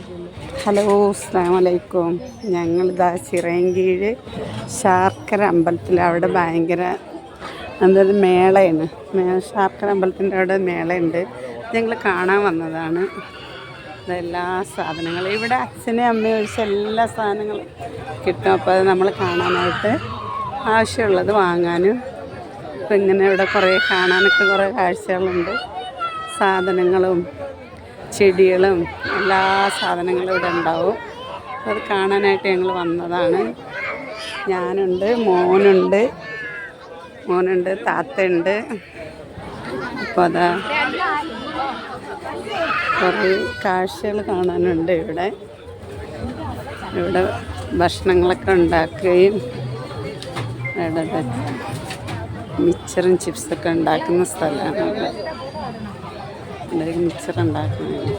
Hello, അസ്സലാമു അലൈക്കും. ഞങ്ങളിതാ ചിറയൻകീഴ് ശാർക്കര അമ്പലത്തിൽ അവിടെ ഭയങ്കര മേളയാണ്. ശാർക്കര അമ്പലത്തിൻ്റെ അവിടെ മേളയുണ്ട്. ഞങ്ങൾ കാണാൻ വന്നതാണ്. ഇതെല്ലാ സാധനങ്ങളും ഇവിടെ അച്ഛനെയും അമ്മയും ഒഴിച്ച് എല്ലാ സാധനങ്ങളും കിട്ടും. അപ്പോൾ അത് നമ്മൾ കാണാനായിട്ട് ആവശ്യമുള്ളത് വാങ്ങാനും ഇപ്പം ഇങ്ങനെ ഇവിടെ കുറേ കാണാനൊക്കെ കുറേ കാഴ്ചകളുണ്ട്. സാധനങ്ങളും ചെടികളും എല്ലാ സാധനങ്ങളും ഇവിടെ ഉണ്ടാവും. അത് കാണാനായിട്ട് ഞങ്ങൾ വന്നതാണ്. ഞാനുണ്ട്, മോനുണ്ട്, താത്തയുണ്ട്. അപ്പോൾ അതാ കുറേ കാഴ്ചകൾ കാണാനുണ്ട്. ഇവിടെ ഭക്ഷണങ്ങളൊക്കെ ഉണ്ടാക്കുകയും ഇവിടെ മിച്ചറും ചിപ്സൊക്കെ ഉണ്ടാക്കുന്ന സ്ഥലമാണ്. ഇവിടെ മിച്ചർ ഉണ്ടാക്കുന്നത്.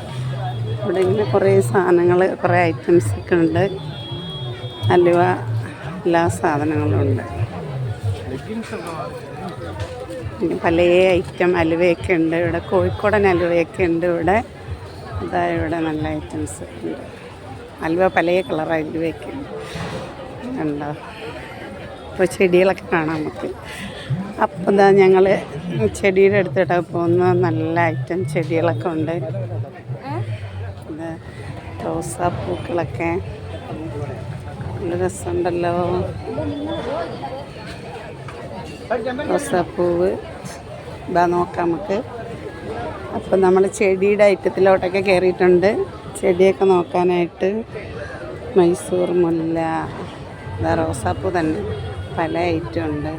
ഇവിടെ ഇങ്ങനെ കുറേ സാധനങ്ങൾ, കുറേ ഐറ്റംസൊക്കെ ഉണ്ട്. ഹലുവ, എല്ലാ സാധനങ്ങളും ഉണ്ട്. പിന്നെ പല ഐറ്റം ഹലുവയൊക്കെ ഉണ്ട്. ഇവിടെ കോഴിക്കോടൻ ഹലുവയൊക്കെ ഉണ്ട്. ഇവിടെ നല്ല ഐറ്റംസ് ഉണ്ട്. ഹലുവ പല കളർ ഹലുവയൊക്കെ ഉണ്ടോ. അപ്പോൾ ചെടികളൊക്കെ കാണാം നമുക്ക്. അപ്പോൾ ഇതാ ഞങ്ങൾ ചെടിയുടെ അടുത്തിട്ട് പോകുന്ന നല്ല ഐറ്റം ചെടികളൊക്കെ ഉണ്ട്. ഇത് റോസാപ്പൂക്കളൊക്കെ നല്ല രസമുണ്ടല്ലോ. റോസാപ്പൂവ് ഇതാ നോക്കാം നമുക്ക്. അപ്പം നമ്മൾ ചെടിയുടെ ഐറ്റത്തിലോട്ടൊക്കെ കയറിയിട്ടുണ്ട്. ചെടിയൊക്കെ നോക്കാനായിട്ട് മൈസൂർ മുല്ല, ഇതാ റോസാപ്പൂ തന്നെ പല ഐറ്റം ഉണ്ട്.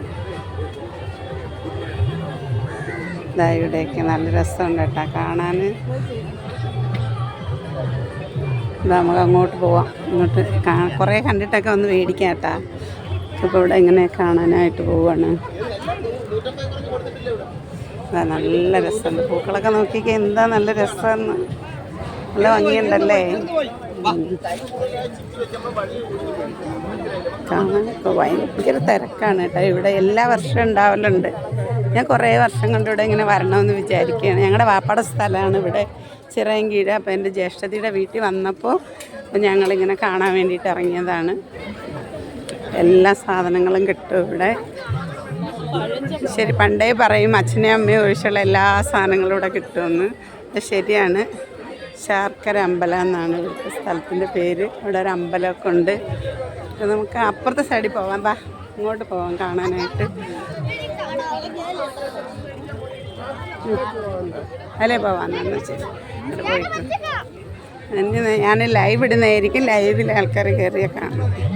ഇതാ ഇവിടെയൊക്കെ നല്ല രസമുണ്ട് കേട്ടോ കാണാൻ. നമുക്ക് അങ്ങോട്ട് പോവാം. ഇങ്ങോട്ട് കുറേ കണ്ടിട്ടൊക്കെ ഒന്ന് മേടിക്കാം കേട്ടോ. അപ്പോൾ ഇവിടെ ഇങ്ങനെ കാണാനായിട്ട് പോവാണ്. നല്ല രസമുണ്ട്. പൂക്കളൊക്കെ നോക്കിയൊക്കെ എന്താ നല്ല രസമെന്ന്. നല്ല ഭംഗിയുണ്ടല്ലേ കാണാനൊക്കെ. ഭയങ്കര തിരക്കാണ് കേട്ടോ. ഇവിടെ എല്ലാ വർഷവും ഉണ്ടാവലുണ്ട്. ഞാൻ കുറേ വർഷം കൊണ്ട് ഇവിടെ ഇങ്ങനെ വരണമെന്ന് വിചാരിക്കുകയാണ്. ഞങ്ങളുടെ വാപ്പാടെ സ്ഥലമാണ് ഇവിടെ ചിറയൻകീഴ്. അപ്പോൾ എൻ്റെ ജ്യേഷ്ഠത്തിയുടെ വീട്ടിൽ വന്നപ്പോൾ ഞങ്ങളിങ്ങനെ കാണാൻ വേണ്ടിയിട്ട് ഇറങ്ങിയതാണ്. എല്ലാ സാധനങ്ങളും കിട്ടും ഇവിടെ. ശരി, പണ്ടേ പറയും അച്ഛനെയും അമ്മയും ഒഴിച്ചുള്ള എല്ലാ സാധനങ്ങളും ഇവിടെ കിട്ടുമെന്ന്. അത് ശരിയാണ്. ശാർക്കര അമ്പലം എന്നാണ് ഇവിടുത്തെ സ്ഥലത്തിൻ്റെ പേര്. ഇവിടെ ഒരു അമ്പലമൊക്കെ ഉണ്ട്. നമുക്ക് അപ്പുറത്തെ സൈഡിൽ പോകാം. ഇങ്ങോട്ട് പോകാം കാണാനായിട്ട്. അല്ലേ പോവാന്ന് ശരി. അവിടെ പോയിട്ട് ഞാൻ ലൈവ് ഇടുന്നതായിരിക്കും. ലൈവിൽ ആൾക്കാർ കയറിയ കാണാം.